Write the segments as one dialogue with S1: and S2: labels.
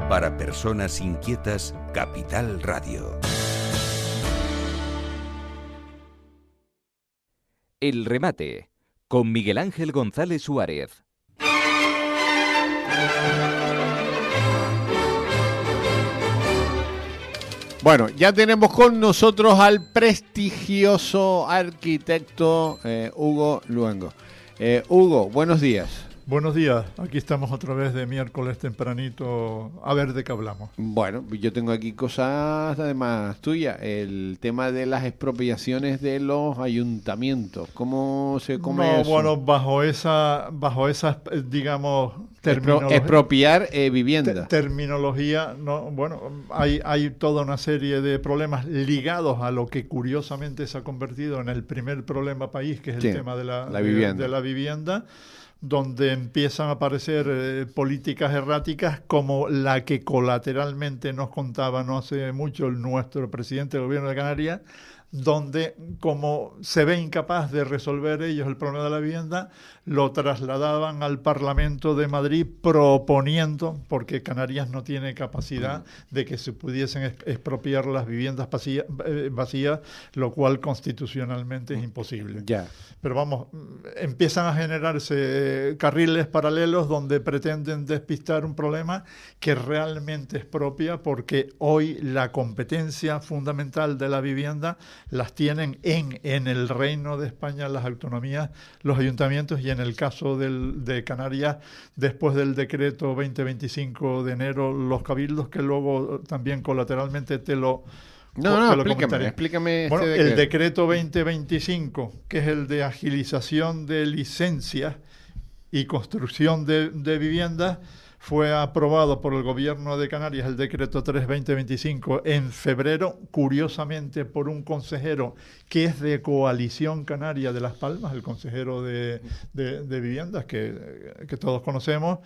S1: Para personas inquietas, Capital Radio.
S2: El remate, con Miguel Ángel González Suárez.
S3: Bueno, ya tenemos con nosotros al prestigioso arquitecto Hugo Luengo. Hugo, buenos días.
S4: Buenos días, aquí estamos otra vez de miércoles tempranito, a ver de qué hablamos.
S3: Bueno, yo tengo aquí cosas además tuyas, el tema de las expropiaciones de los ayuntamientos, ¿cómo se come eso?
S4: Bueno, bajo esa digamos, terminología.
S3: Expropiar vivienda.
S4: Terminología, no, bueno, hay toda una serie de problemas ligados a lo que curiosamente se ha convertido en el primer problema país, que es el tema de la vivienda, donde empiezan a aparecer políticas erráticas como la que colateralmente nos contaba no hace mucho nuestro presidente del gobierno de Canarias, donde como se ve incapaz de resolver ellos el problema de la vivienda, lo trasladaban al Parlamento de Madrid proponiendo, porque Canarias no tiene capacidad de que se pudiesen expropiar las viviendas vacías, lo cual constitucionalmente es imposible. Pero vamos, empiezan a generarse carriles paralelos donde pretenden despistar un problema que realmente es propia, porque hoy la competencia fundamental de la vivienda las tienen en el Reino de España las autonomías, los ayuntamientos, y en el caso de Canarias, después del decreto 2025 de enero, los cabildos, que luego también colateralmente te lo
S3: explícame.
S4: Bueno, el decreto 2025, que es el de agilización de licencias y construcción de viviendas, fue aprobado por el gobierno de Canarias, el decreto 3-2025, en febrero, curiosamente por un consejero que es de Coalición Canaria de Las Palmas, el consejero de viviendas que todos conocemos,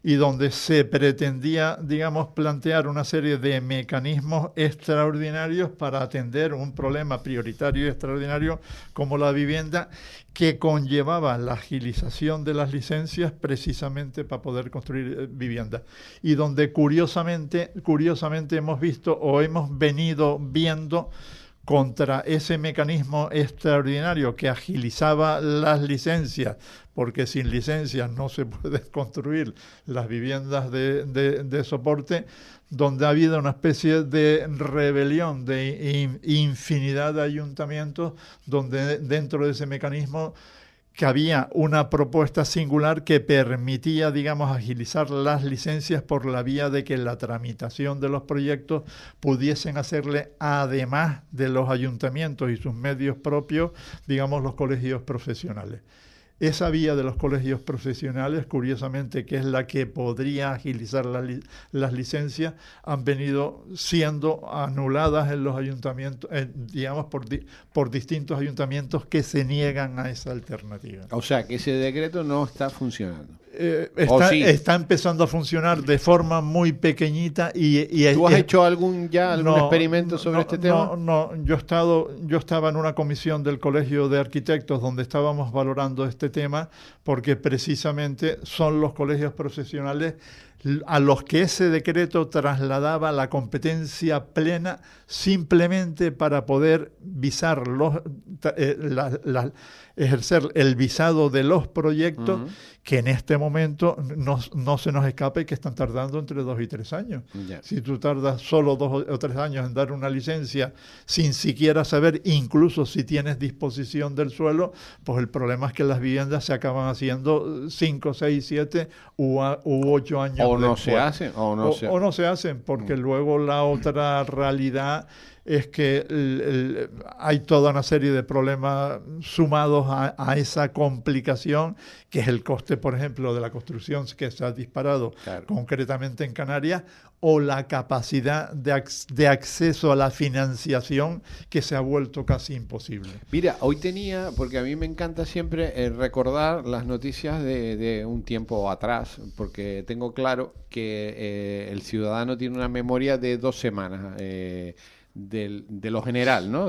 S4: y donde se pretendía, digamos, plantear una serie de mecanismos extraordinarios para atender un problema prioritario y extraordinario como la vivienda, que conllevaba la agilización de las licencias precisamente para poder construir viviendas. Y donde curiosamente hemos visto o hemos venido viendo contra ese mecanismo extraordinario que agilizaba las licencias, porque sin licencias no se pueden construir las viviendas de soporte, donde ha habido una especie de rebelión de infinidad de ayuntamientos, donde dentro de ese mecanismo que había una propuesta singular que permitía, digamos, agilizar las licencias por la vía de que la tramitación de los proyectos pudiesen hacerle, además de los ayuntamientos y sus medios propios, digamos, los colegios profesionales. Esa vía de los colegios profesionales, curiosamente, que es la que podría agilizar las licencias, han venido siendo anuladas en los ayuntamientos, digamos, por distintos ayuntamientos que se niegan a esa alternativa.
S3: O sea, que ese decreto no está funcionando.
S4: Está empezando a funcionar de forma muy pequeñita y
S3: ¿Tú has hecho algún experimento sobre este tema?
S4: No, yo estaba en una comisión del Colegio de Arquitectos donde estábamos valorando este tema, porque precisamente son los colegios profesionales a los que ese decreto trasladaba la competencia plena simplemente para poder visar ejercer el visado de los proyectos, que en este momento no se nos escape que están tardando entre 2 y 3 años. Si tú tardas solo 2 o 3 años en dar una licencia sin siquiera saber incluso si tienes disposición del suelo, pues el problema es que las viviendas se acaban haciendo 5, 6, 7 u 8 años
S3: o no
S4: después.
S3: O
S4: no se hacen, porque luego la otra realidad es que hay toda una serie de problemas sumados a esa complicación, que es el coste, por ejemplo, de la construcción, que se ha disparado concretamente en Canarias, o la capacidad de acceso a la financiación, que se ha vuelto casi imposible.
S3: Mira, hoy porque a mí me encanta siempre recordar las noticias de un tiempo atrás, porque tengo claro que el ciudadano tiene una memoria de 2 semanas, de lo general, ¿no?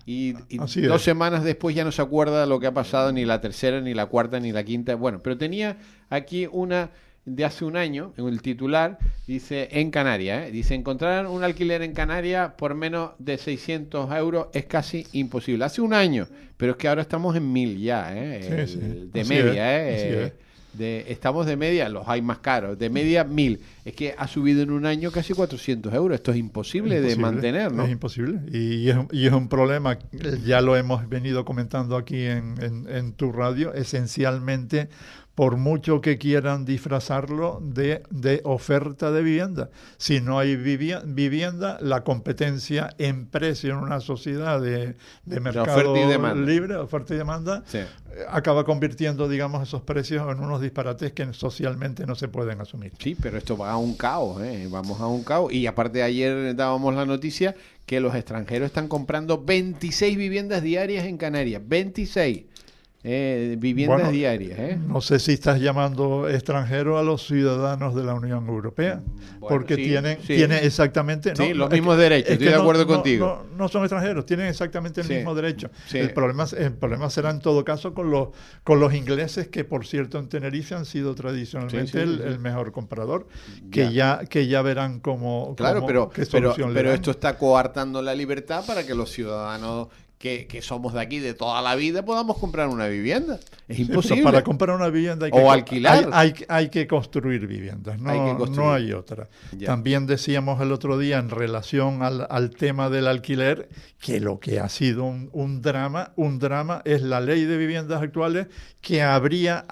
S3: Y 2 semanas después ya no se acuerda lo que ha pasado, ni la tercera, ni la cuarta, ni la quinta. Bueno, pero tenía aquí una de hace un año, en el titular, dice en Canarias, dice encontrar un alquiler en Canarias por menos de 600 euros es casi imposible. Hace un año, pero es que ahora estamos en 1000 ya, de
S4: Así
S3: media,
S4: es.
S3: Estamos de media, los hay más caros, de media 1000. Es que ha subido en un año casi 400 euros. Esto es imposible de mantener, ¿no?
S4: Es imposible. Y es un problema, ya lo hemos venido comentando aquí en tu radio, esencialmente por mucho que quieran disfrazarlo de oferta de vivienda. Si no hay vivienda, la competencia en precio en una sociedad de mercado libre, oferta y demanda,
S3: sí,
S4: acaba convirtiendo, digamos, esos precios en unos disparates que socialmente no se pueden asumir.
S3: Sí, pero esto va a un caos, vamos a un caos. Y aparte ayer dábamos la noticia que los extranjeros están comprando 26 viviendas diarias en Canarias. 26 viviendas diarias.
S4: No sé si estás llamando extranjero a los ciudadanos de la Unión Europea, porque tienen exactamente...
S3: Sí, los mismos derechos, estoy de acuerdo contigo.
S4: No son extranjeros, tienen exactamente el mismo derecho.
S3: Sí.
S4: El problema será en todo caso con los ingleses, que por cierto en Tenerife han sido tradicionalmente el mejor comprador, que ya verán qué solución le dan.
S3: Pero esto está coartando la libertad para que los ciudadanos que somos de aquí de toda la vida podamos comprar una vivienda. Es imposible.
S4: Pero para comprar una vivienda
S3: alquilar.
S4: Hay que construir viviendas, no hay otra.
S3: Ya.
S4: También decíamos el otro día en relación al tema del alquiler, que lo que ha sido un drama es la ley de viviendas actuales que habría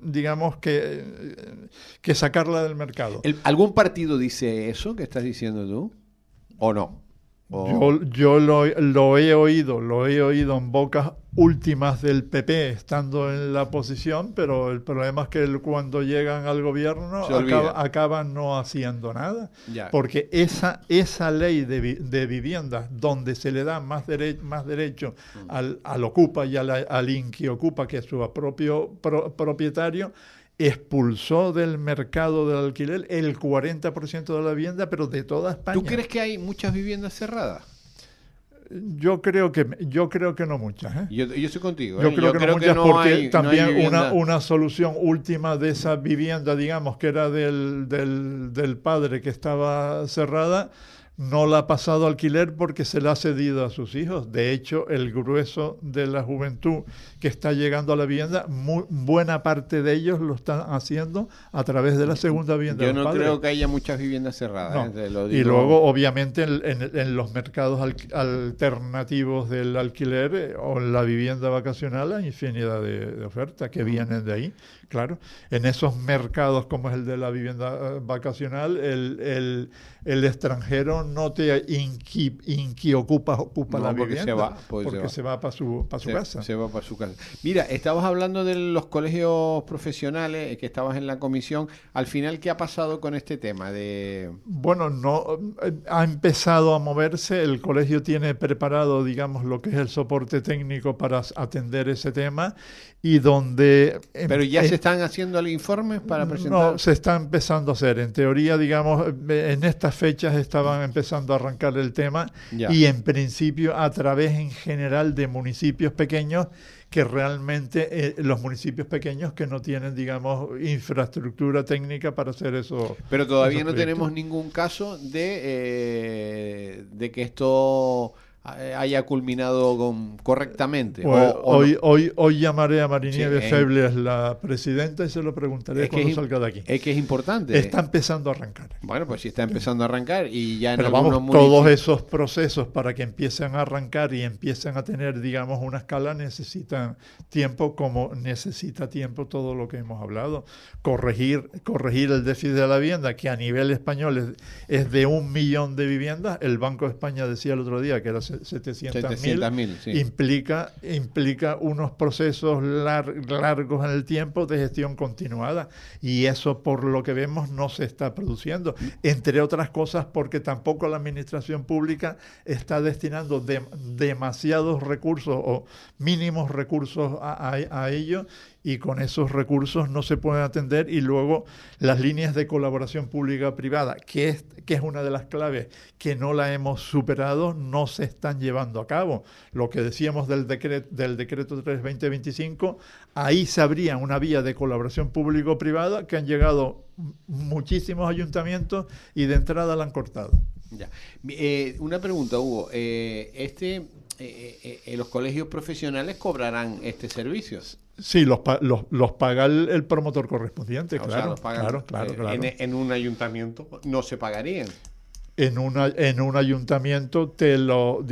S4: digamos, que sacarla del mercado.
S3: ¿Algún partido dice eso que estás diciendo tú? ¿O no?
S4: Yo lo he oído en bocas últimas del PP estando en la oposición, pero el problema es que cuando llegan al gobierno acaban no haciendo nada, porque esa ley de viviendas donde se le da más derecho al ocupa y al inquiocupa, que es su propio propietario, expulsó del mercado del alquiler el 40% de la vivienda, pero de toda España.
S3: ¿Tú crees que hay muchas viviendas cerradas?
S4: Yo creo que no muchas.
S3: Yo estoy contigo.
S4: Yo creo que no muchas, porque también
S3: no
S4: una solución última de esa vivienda, digamos, que era del padre que estaba cerrada, no la ha pasado a alquiler porque se la ha cedido a sus hijos. De hecho, el grueso de la juventud que está llegando a la vivienda, buena parte de ellos lo están haciendo a través de la segunda vivienda.
S3: Yo no creo que haya muchas viviendas cerradas.
S4: No. Y luego, obviamente, en los mercados alternativos del alquiler o en la vivienda vacacional hay infinidad de ofertas que vienen de ahí. Claro, en esos mercados como es el de la vivienda vacacional, el extranjero no te ocupa la vivienda, porque se va para su casa.
S3: Se va para su casa. Mira, estabas hablando de los colegios profesionales, que estabas en la comisión. Al final, ¿qué ha pasado con este tema?
S4: Bueno, ha empezado a moverse. El colegio tiene preparado, digamos, lo que es el soporte técnico para atender ese tema, y donde...
S3: Pero ya se están haciendo informes para presentar.
S4: No, se está empezando a hacer. En teoría, digamos, en estas fechas estaban empezando a arrancar el tema, y en principio a través en general de municipios pequeños, que realmente los municipios pequeños que no tienen, digamos, infraestructura técnica para hacer eso.
S3: Pero todavía no tenemos ningún caso de que esto haya culminado correctamente.
S4: Pues hoy llamaré a Marinieves Febles, la presidenta, y se lo preguntaré cuando salga de aquí.
S3: Es que es importante.
S4: Está empezando a arrancar.
S3: Bueno, pues sí está empezando a arrancar, y ya en
S4: Pero vamos, todos esos procesos para que empiecen a arrancar y empiecen a tener, digamos, una escala, necesitan tiempo, como necesita tiempo todo lo que hemos hablado. Corregir el déficit de la vivienda, que a nivel español es de 1 millón de viviendas. El Banco de España decía el otro día que era 700.000, sí. implica unos procesos largos en el tiempo de gestión continuada, y eso, por lo que vemos, no se está produciendo, entre otras cosas porque tampoco la administración pública está destinando demasiados recursos o mínimos recursos a ello, y con esos recursos no se pueden atender. Y luego las líneas de colaboración pública-privada, que es una de las claves que no la hemos superado, no se están llevando a cabo. Lo que decíamos del decreto 3/2025, ahí se abría una vía de colaboración público-privada que han llegado muchísimos ayuntamientos y de entrada la han cortado.
S3: Ya. Una pregunta, Hugo. ¿Los colegios profesionales cobrarán este servicio?
S4: Sí, los paga el promotor correspondiente,
S3: O sea,
S4: claro,
S3: los pagan,
S4: claro.
S3: En un ayuntamiento no se pagarían.
S4: En un ayuntamiento te lo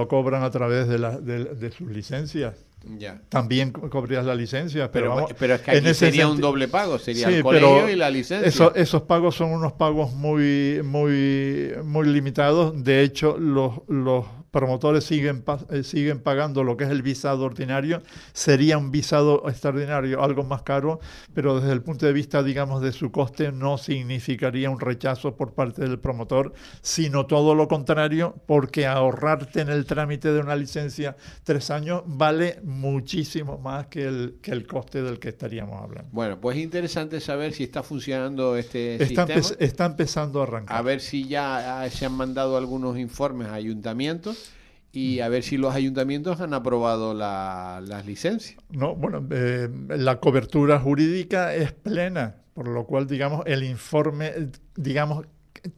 S4: cobran a través de sus licencias.
S3: Ya.
S4: También cobrías la licencia, pero
S3: es que aquí sería un doble pago, sería el colegio y la licencia.
S4: Esos pagos son unos pagos muy limitados. De hecho, los promotores siguen pagando lo que es el visado ordinario. Sería un visado extraordinario, algo más caro, pero desde el punto de vista, digamos, de su coste, no significaría un rechazo por parte del promotor, sino todo lo contrario, porque ahorrarte en el trámite de una licencia 3 años vale muchísimo más que el coste del que estaríamos hablando.
S3: Bueno, pues es interesante saber si está funcionando este sistema.
S4: Está empezando a arrancar.
S3: A ver si ya se han mandado algunos informes a ayuntamientos y a ver si los ayuntamientos han aprobado las licencias.
S4: No, bueno, la cobertura jurídica es plena, por lo cual, digamos, el informe, digamos,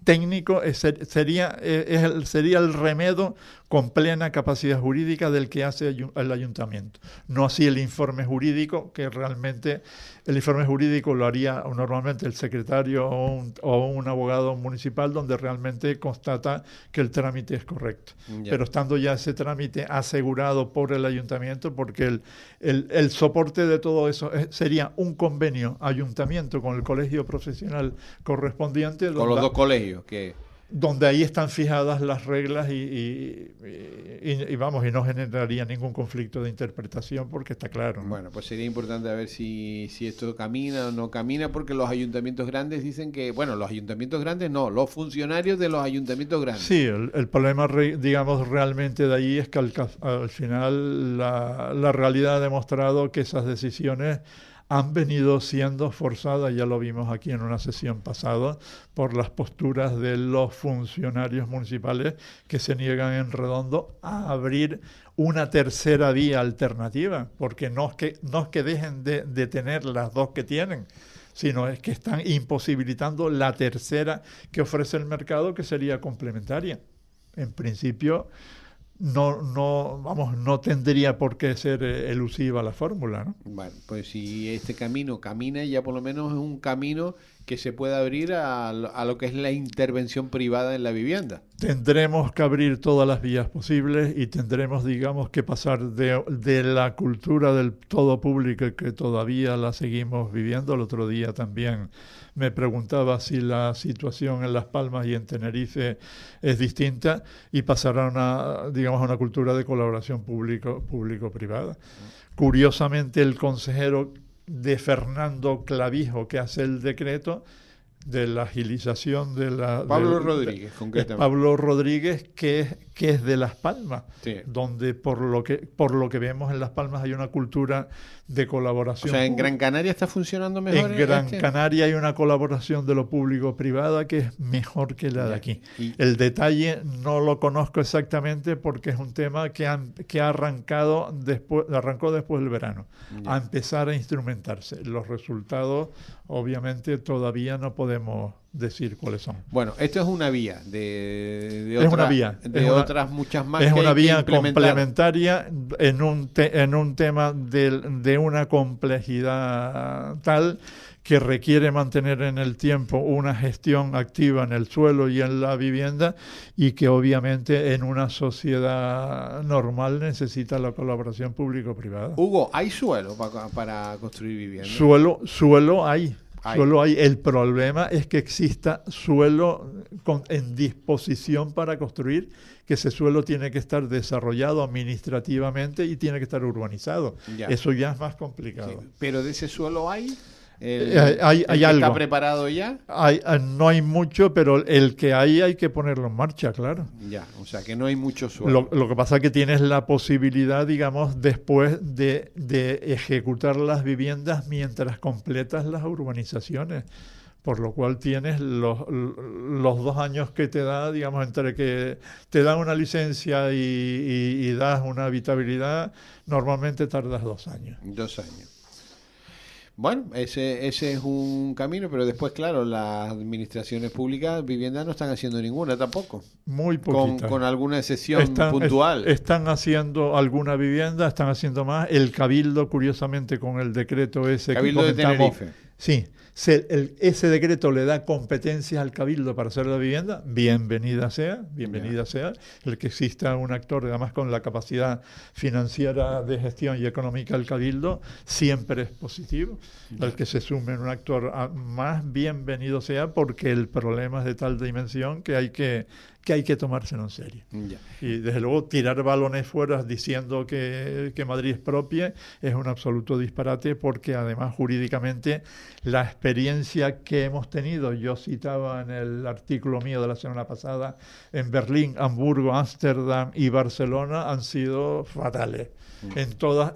S4: técnico sería el remedio con plena capacidad jurídica del que hace el ayuntamiento. No así el informe jurídico, que realmente el informe jurídico lo haría normalmente el secretario o un abogado municipal, donde realmente constata que el trámite es correcto. Ya. Pero estando ya ese trámite asegurado por el ayuntamiento, porque el soporte de todo eso sería un convenio ayuntamiento con el colegio profesional correspondiente.
S3: Con los dos colegios que...
S4: donde ahí están fijadas las reglas y no generaría ningún conflicto de interpretación, porque está claro, ¿no?
S3: Bueno, pues sería importante a ver si esto camina o no camina, porque los ayuntamientos grandes dicen que, bueno, los ayuntamientos grandes no, los funcionarios de los ayuntamientos grandes.
S4: Sí, el problema, digamos, realmente de ahí es que al final la realidad ha demostrado que esas decisiones han venido siendo forzadas, ya lo vimos aquí en una sesión pasada, por las posturas de los funcionarios municipales que se niegan en redondo a abrir una tercera vía alternativa, porque no es que dejen de tener las dos que tienen, sino es que están imposibilitando la tercera que ofrece el mercado, que sería complementaria. En principio, no tendría por qué ser elusiva la fórmula, ¿no?
S3: Bueno, pues si este camino camina, ya por lo menos es un camino que se puede abrir a lo que es la intervención privada en la vivienda.
S4: Tendremos que abrir todas las vías posibles y tendremos, digamos, que pasar de la cultura del todo público, que todavía la seguimos viviendo. El otro día también me preguntaba si la situación en Las Palmas y en Tenerife es distinta, y pasar a una cultura de colaboración público-privada. Curiosamente, el consejero de Fernando Clavijo, que hace el decreto de la agilización de la...
S3: Pablo Rodríguez, concretamente.
S4: Pablo Rodríguez, que es de Las Palmas,
S3: sí.
S4: Donde por lo que vemos en Las Palmas hay una cultura de colaboración.
S3: O sea, ¿en Gran Canaria está funcionando mejor?
S4: En Gran Canaria hay una colaboración de lo público-privada que es mejor que la de aquí. El detalle no lo conozco exactamente, porque es un tema que arrancó después del verano, a empezar a instrumentarse. Los resultados, obviamente, todavía no podemos decir cuáles son.
S3: Bueno, esto es una vía de otras muchas más.
S4: Es una vía complementaria en un tema de una complejidad tal que requiere mantener en el tiempo una gestión activa en el suelo y en la vivienda, y que obviamente en una sociedad normal necesita la colaboración público-privada.
S3: Hugo, ¿hay suelo para construir viviendas?
S4: Suelo hay. Suelo hay. El problema es que exista suelo en disposición para construir, que ese suelo tiene que estar desarrollado administrativamente y tiene que estar urbanizado. Ya. Eso ya es más complicado.
S3: Sí, pero de ese suelo hay...
S4: Hay
S3: que
S4: algo.
S3: ¿Está preparado ya?
S4: No hay mucho, pero el que hay que ponerlo en marcha, claro.
S3: Ya, o sea que no hay mucho suelo.
S4: Lo que pasa es que tienes la posibilidad, digamos, después de ejecutar las viviendas mientras completas las urbanizaciones. Por lo cual tienes los 2 años que te da, digamos, entre que te dan una licencia y das una habitabilidad, normalmente tardas 2 años.
S3: 2 años. Bueno, ese es un camino, pero después, claro, las administraciones públicas, vivienda no están haciendo ninguna tampoco.
S4: Muy poquita.
S3: Con alguna excepción puntual.
S4: Están haciendo alguna vivienda, están haciendo más. El Cabildo, curiosamente, con el decreto ese
S3: Cabildo
S4: que
S3: de
S4: comentamos.
S3: Tenerife.
S4: Sí, ese decreto le da competencias al Cabildo para hacer la vivienda. Bienvenida sea. El que exista un actor, además con la capacidad financiera de gestión y económica del Cabildo, siempre es positivo. El que se sume un actor más, bienvenido sea, porque el problema es de tal dimensión que hay que tomárselo en serio.
S3: Ya.
S4: Y desde luego tirar balones fuera diciendo que Madrid es propia es un absoluto disparate, porque además jurídicamente la experiencia que hemos tenido, yo citaba en el artículo mío de la semana pasada, en Berlín, Hamburgo, Ámsterdam y Barcelona han sido fatales. En todas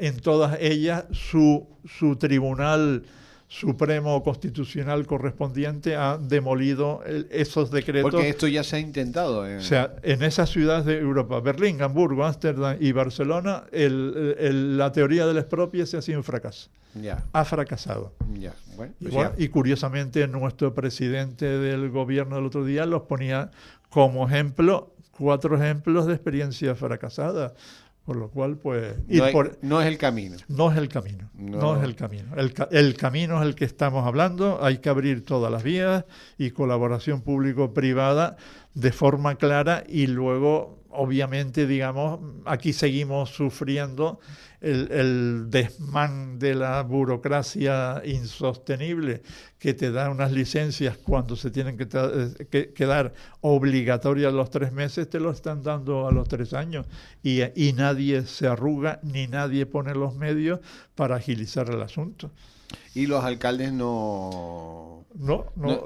S4: ellas su tribunal Supremo Constitucional correspondiente ha demolido esos decretos.
S3: Porque esto ya se ha intentado.
S4: O sea, en esas ciudades de Europa, Berlín, Hamburgo, Ámsterdam y Barcelona, la teoría del expropiación ha sido un fracaso.
S3: Ya.
S4: Ha fracasado.
S3: Ya. Bueno,
S4: Y curiosamente nuestro presidente del gobierno del otro día los ponía como ejemplo, 4 ejemplos de experiencias fracasadas. Por lo cual, pues...
S3: No es el camino.
S4: No es el camino. No es el camino. El camino es el que estamos hablando. Hay que abrir todas las vías y colaboración público-privada de forma clara, y luego, obviamente, digamos, aquí seguimos sufriendo el desmán de la burocracia insostenible, que te da unas licencias cuando se tienen que dar obligatorias los 3 meses, te lo están dando a los 3 años, y nadie se arruga ni nadie pone los medios para agilizar el asunto.
S3: Y los alcaldes no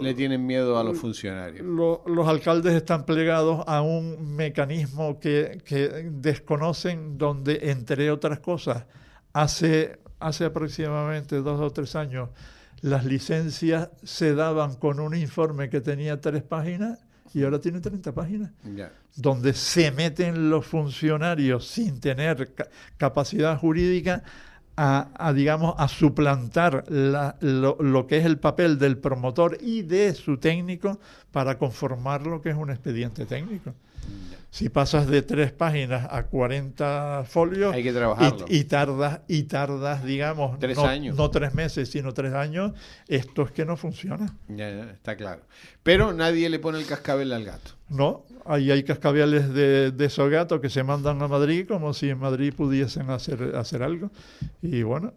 S3: le tienen miedo a los funcionarios.
S4: Los alcaldes están plegados a un mecanismo que desconocen, donde, entre otras cosas, hace aproximadamente 2 o 3 años, las licencias se daban con un informe que tenía 3 páginas y ahora tiene 30 páginas.
S3: Ya.
S4: Donde se meten los funcionarios sin tener capacidad jurídica a suplantar lo que es el papel del promotor y de su técnico para conformar lo que es un expediente técnico. Si pasas de 3 páginas a 40 folios,
S3: hay que trabajarlo.
S4: Y tardas, digamos,
S3: 3 años.
S4: No 3 meses, sino 3 años, esto es que no funciona.
S3: Ya, está claro. Pero nadie le pone el cascabel al gato.
S4: No, ahí hay cascabeles de esos gatos que se mandan a Madrid como si en Madrid pudiesen hacer algo. Y bueno,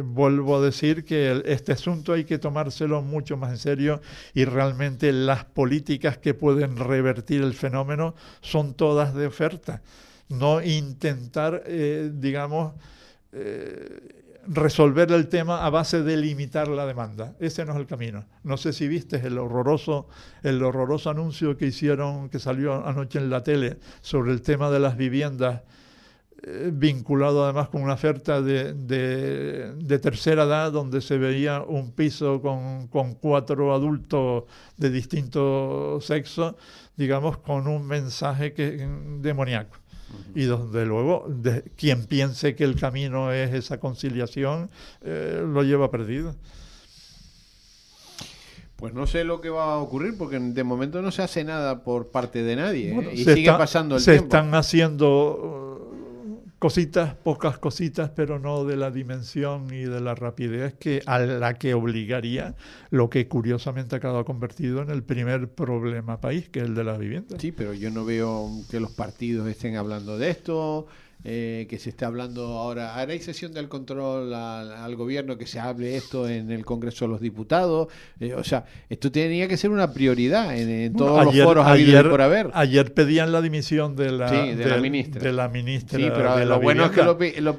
S4: vuelvo a decir que este asunto hay que tomárselo mucho más en serio, y realmente las políticas que pueden revertir el fenómeno son todas de oferta. No intentar, resolver el tema a base de limitar la demanda. Ese no es el camino. No sé si viste el horroroso anuncio que hicieron, que salió anoche en la tele, sobre el tema de las viviendas, vinculado además con una oferta de tercera edad, donde se veía un piso con 4 adultos de distinto sexo, digamos, con un mensaje demoníaco. Y desde luego, quien piense que el camino es esa conciliación, lo lleva perdido.
S3: Pues no sé lo que va a ocurrir, porque de momento no se hace nada por parte de nadie.
S4: Bueno,
S3: y sigue pasando el tiempo.
S4: Se están haciendo cositas, pocas cositas, pero no de la dimensión y de la rapidez a la que obligaría lo que curiosamente ha quedado convertido en el primer problema país, que es el de las viviendas.
S3: Sí, pero yo no veo que los partidos estén hablando de esto, que se está hablando ahora. ¿Haréis sesión del control al gobierno que se hable esto en el Congreso de los Diputados? O sea, esto tenía que ser una prioridad en todos los foros habidos y por haber.
S4: Ayer pedían la dimisión de la
S3: ministra.
S4: De la ministra.
S3: Sí, pero
S4: de
S3: lo bueno
S4: vivienda.
S3: es que lo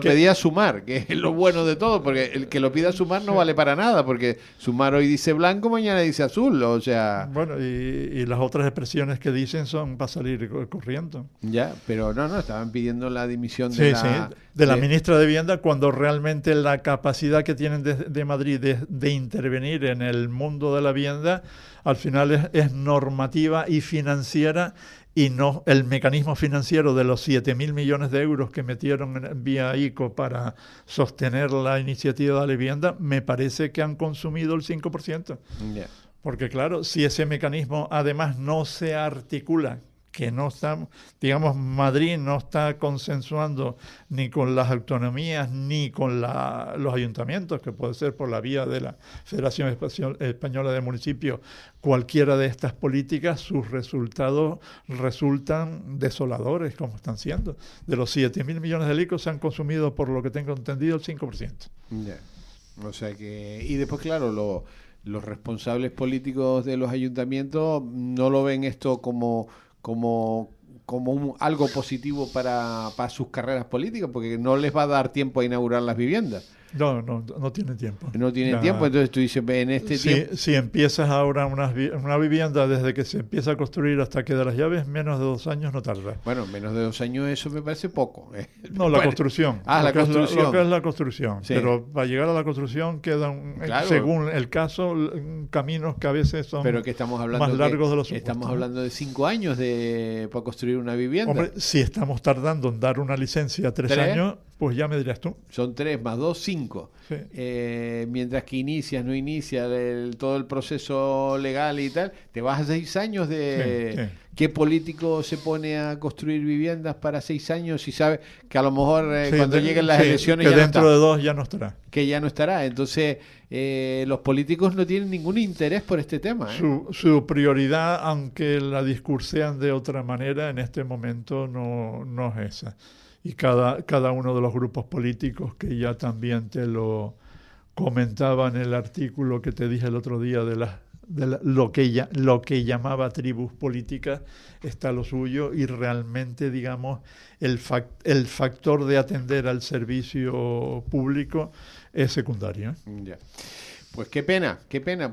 S3: pedía Sumar, que es lo bueno de todo, porque el que lo pida Sumar no vale para nada, porque Sumar hoy dice blanco, mañana dice azul, o sea...
S4: Bueno, y las otras expresiones que dicen son para salir corriendo.
S3: Ya, pero no, estaban pidiendo la dimisión
S4: de la ministra de Vivienda, cuando realmente la capacidad que tienen de Madrid de intervenir en el mundo de la vivienda, al final es normativa y financiera, y no el mecanismo financiero de los 7.000 millones de euros que metieron vía ICO para sostener la iniciativa de la vivienda, me parece que han consumido el 5%.
S3: Yeah.
S4: Porque claro, si ese mecanismo además no se articula, que no está, digamos, Madrid no está consensuando ni con las autonomías ni con los ayuntamientos, que puede ser por la vía de la Federación Española de Municipios, cualquiera de estas políticas, sus resultados resultan desoladores, como están siendo. De los 7.000 millones de ICO se han consumido, por lo que tengo entendido, el 5%.
S3: Yeah. O sea que, y después, claro, los responsables políticos de los ayuntamientos no lo ven esto como algo positivo para sus carreras políticas, porque no les va a dar tiempo a inaugurar las viviendas.
S4: No tienen tiempo.
S3: No tienen tiempo, entonces tú dices, en este tiempo...
S4: Si empiezas ahora una vivienda, desde que se empieza a construir hasta que da las llaves, menos de 2 años no tarda.
S3: Bueno, menos de 2 años eso me parece poco.
S4: No, la construcción.
S3: La construcción.
S4: Lo que es la construcción.
S3: Sí.
S4: Pero para llegar a la construcción quedan,
S3: claro,
S4: según el caso, caminos que a veces son
S3: pero que estamos hablando
S4: más largos de los supuestos.
S3: Estamos hablando de 5 años para construir una vivienda.
S4: Hombre, si estamos tardando en dar una licencia a 3 años, pues ya me dirás tú.
S3: Son 3 más 2, 5.
S4: Sí.
S3: Mientras que no inicia todo el proceso legal y tal, te vas a 6 años de...
S4: Sí.
S3: ¿Qué político se pone a construir viviendas para 6 años y sabe que a lo mejor cuando lleguen las elecciones
S4: que
S3: ya
S4: dentro de 2 ya no estará?
S3: Que ya no estará. Entonces, los políticos no tienen ningún interés por este tema.
S4: Su prioridad, aunque la discursean de otra manera, en este momento no es esa. Y cada uno de los grupos políticos, que ya también te lo comentaba en el artículo que te dije el otro día de lo que llamaba tribus políticas, está lo suyo, y realmente, digamos, el factor de atender al servicio público es secundario.
S3: Ya. Pues qué pena,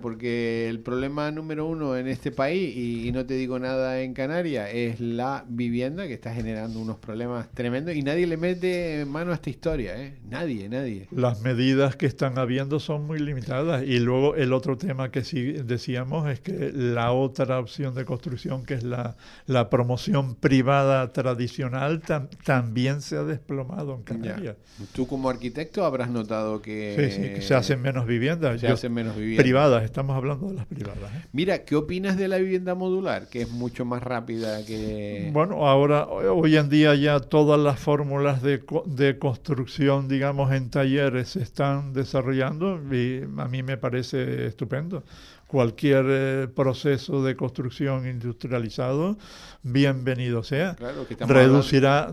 S3: porque el problema número 1 en este país, y no te digo nada en Canarias, es la vivienda, que está generando unos problemas tremendos, y nadie le mete mano a esta historia, Nadie.
S4: Las medidas que están habiendo son muy limitadas, y luego el otro tema que sí decíamos es que la otra opción de construcción, que es la promoción privada tradicional, también se ha desplomado en Canarias.
S3: Ya. Tú como arquitecto habrás notado que...
S4: Sí, que se hacen menos viviendas.
S3: Hacen menos viviendas.
S4: Privadas, estamos hablando de las privadas.
S3: Mira, ¿qué opinas de la vivienda modular? Que es mucho más rápida que...
S4: Bueno, hoy en día ya todas las fórmulas de construcción, digamos, en talleres se están desarrollando, y a mí me parece estupendo. Cualquier proceso de construcción industrializado, bienvenido sea.
S3: Claro, que
S4: reducirá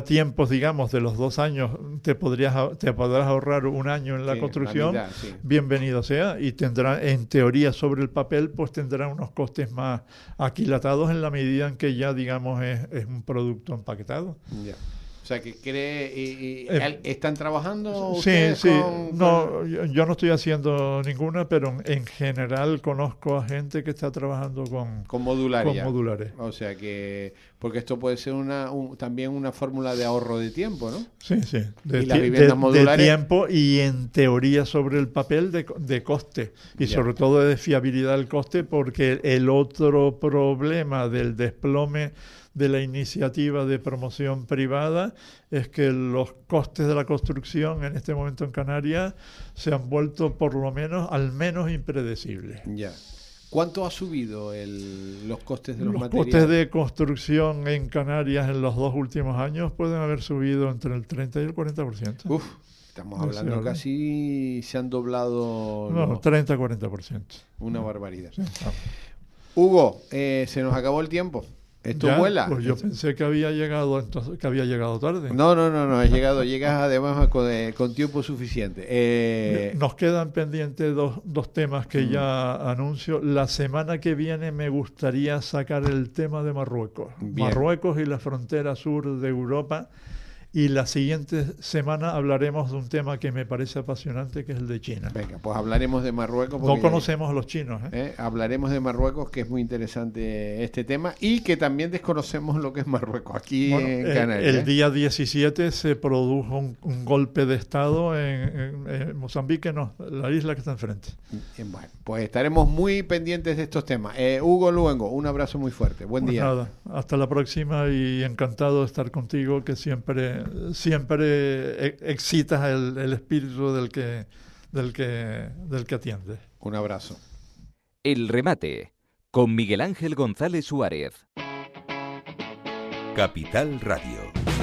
S4: tiempos, digamos, de los 2 años, te podrás ahorrar 1 año en la construcción, bienvenido sea, y tendrá, en teoría, sobre el papel, pues tendrá unos costes más aquilatados en la medida en que ya, digamos, es un producto empaquetado.
S3: Ya. O sea, que ¿están trabajando
S4: sí,
S3: ustedes
S4: No, yo no estoy haciendo ninguna, pero en general conozco a gente que está trabajando con modulares.
S3: O sea que, porque esto puede ser también una fórmula de ahorro de tiempo, ¿no?
S4: Sí.
S3: De
S4: tiempo, y en teoría sobre el papel de coste, y sobre todo de fiabilidad del coste, porque el otro problema del desplome de la iniciativa de promoción privada es que los costes de la construcción en este momento en Canarias se han vuelto al menos impredecibles.
S3: Ya. ¿Cuánto ha subido los costes de los materiales?
S4: Los costes de construcción en Canarias en los 2 últimos años pueden haber subido entre el 30 y el 40%.
S3: Estamos hablando casi, se han doblado...
S4: 30-40%.
S3: Una barbaridad.
S4: Sí,
S3: Hugo, se nos acabó el tiempo. ¿Esto
S4: Ya,
S3: vuela?
S4: Pues yo pensé que había llegado, entonces, que había llegado tarde.
S3: No, has llegado, llegas además con tiempo suficiente.
S4: Nos quedan pendientes dos temas que ya anuncio. La semana que viene me gustaría sacar el tema de Marruecos.
S3: Bien.
S4: Marruecos y la frontera sur de Europa. Y la siguiente semana hablaremos de un tema que me parece apasionante, que es el de China.
S3: Venga, pues hablaremos de Marruecos.
S4: No conocemos a los chinos.
S3: Hablaremos de Marruecos, que es muy interesante este tema, y que también desconocemos lo que es Marruecos aquí en Canarias.
S4: El día 17 se produjo un golpe de Estado en Mozambique, no, la isla que está enfrente.
S3: Bueno, pues estaremos muy pendientes de estos temas. Hugo Luengo, un abrazo muy fuerte. Buen día.
S4: Nada, hasta la próxima y encantado de estar contigo, que siempre excitas el espíritu del que atiende.
S3: Un abrazo.
S2: El remate con Miguel Ángel González Suárez.
S1: Capital Radio.